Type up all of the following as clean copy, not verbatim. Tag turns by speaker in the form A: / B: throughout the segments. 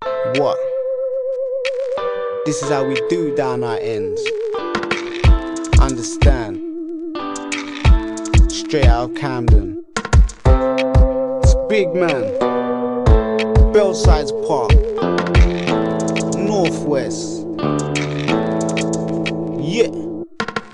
A: What? This is how we do down our ends. Understand? Straight out of Camden. It's Big Man. Bellsides Park. Northwest. Yeah.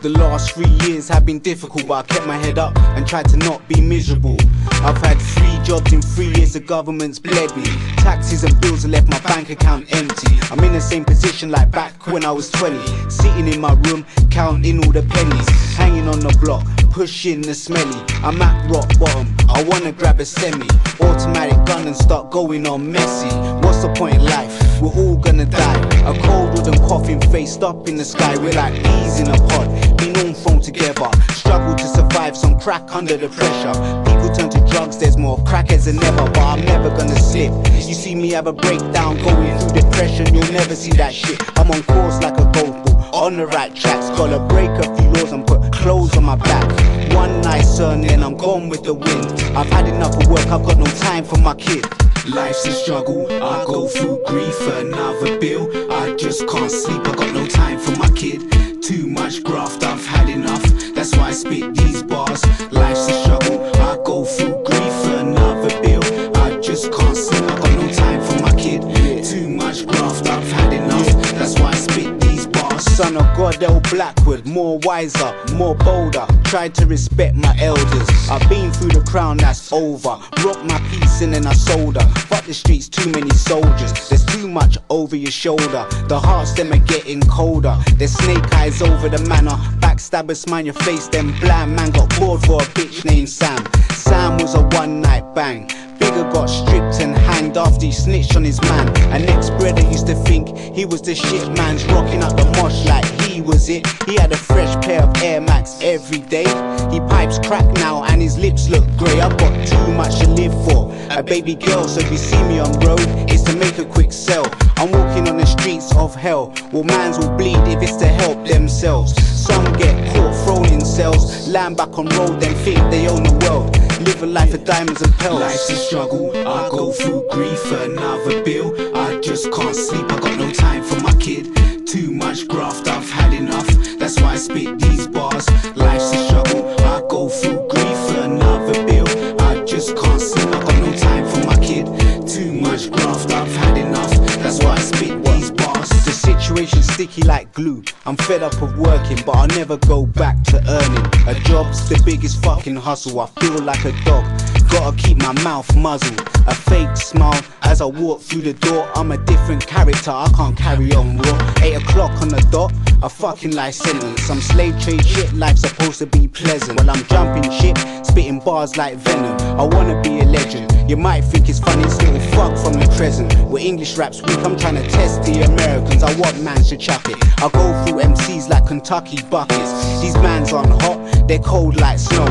A: The last 3 years have been difficult, but I kept my head up and tried to not be miserable. I've had 3 jobs in 3 years, the government's bled me. Taxes and bills have left my bank account empty. I'm in the same position like back when I was 20, sitting in my room, counting all the pennies, hanging on the block, pushing the smelly. I'm at rock bottom, I wanna grab a semi, automatic gun and start going on messy. What's the point in life? We're all gonna die. A cold wooden coffin faced up in the sky. We're like bees in a pod, been all thrown together. Struggle to survive, some crack under the pressure. People turn to drugs, there's more crackheads than ever, but I'm never gonna slip. You see me have a breakdown, going through depression, you'll never see that shit. I'm on course like a GoPro, on the right tracks. Gotta break a few laws and put clothes on my back. One nice sun and I'm gone with the wind. I've had enough of work, I've got no time for my kid.
B: Life's a struggle, I go through grief for another bill. I just can't sleep, I got no time for my kid. Too much graft, I've had enough, that's why I spit these bars. Life's a struggle, I go through grief for another bill. I just can't sleep, I got no time for my kid. Too much graft, I've had enough, that's why I spit these bars.
A: Son of God, L Blackwood, more wiser, more bolder. Tried to respect my elders. I've been through the crown, that's over. Rock my piece and then I sold her. Fuck the streets, too many soldiers. There's too much over your shoulder. The hearts them are getting colder. There's snake eyes over the manor. Backstabbers smile your face, then blind man got bored for a bitch named Sam. Sam was a one night bang. Bigger got stripped and hanged after he snitched on his man. An ex-brother used to think he was the shit, man's rocking up the mosh like he was it. He had a fresh pair of Air Max every day. He pipes crack now and his lips look grey. I've got too much to live for, a baby girl, so if you see me on road, it's to make a quick sell. I'm walking on the streets of hell. Well, mans will bleed if it's to help themselves. Some get caught thrown in cells, land back on road, then think they own the world. Live a life of diamonds and pearls.
B: Life's a struggle, I go through grief for another bill. I just can't sleep, I got no time for my kid. Too much graft, I've had enough, that's why I spit these bars. Life's a struggle, I go through grief for another bill. I just can't sleep, I got no time for my kid. Too much graft, I've had enough, that's why I spit these bars.
A: The situation's sticky like glue. I'm fed up of working, but I'll never go back to earning. A job's the biggest fucking hustle. I feel like a dog, gotta keep my mouth muzzled. A fake smile as I walk through the door. I'm a different character, I can't carry on raw. 8 o'clock on the dot, a fucking life sentence. Some slave trade shit, life's supposed to be pleasant. Well, I'm jumping ship, spitting bars like venom. I wanna be a legend. You might think it's funny, this little fuck from the crescent. With English raps weak, I'm trying to test the Americans. I want mans to chuck it. I go through MCs like Kentucky buckets. These mans aren't hot, they're cold like snow.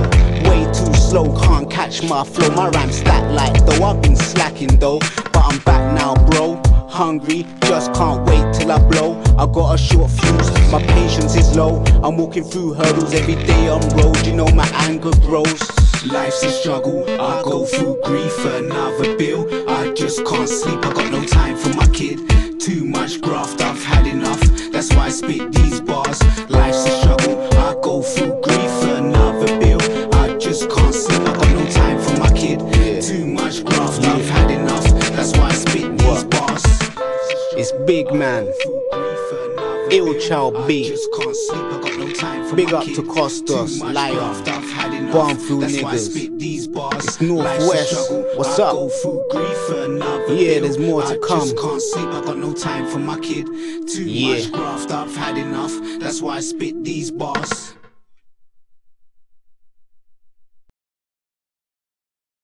A: Way too slow, can't catch my flow. My rhymes stack like though, I've been slacking though, but I'm back now, bro. Hungry, just can't wait till I blow. I got a short fuse, my patience is low. I'm walking through hurdles every day on road, you know my anger grows.
B: Life's a struggle, I go through grief for another bill. I just can't sleep, I got no time for my kid. Too much graft, I've had enough, that's why I spit these bars. Life's a struggle, I go through grief for another bill. I just can't sleep, I got no time for my kid. Too much graft, I've had enough, that's why I spit these bars.
A: It's Big Man, Ill Child B. Big up to Costos, Lion, Born Through Niggas. It's Northwest, what's up? Yeah, there's more to come.
B: I just can't sleep, I got no time for my kid. Too much graft, I've had enough, that's why I spit these bars.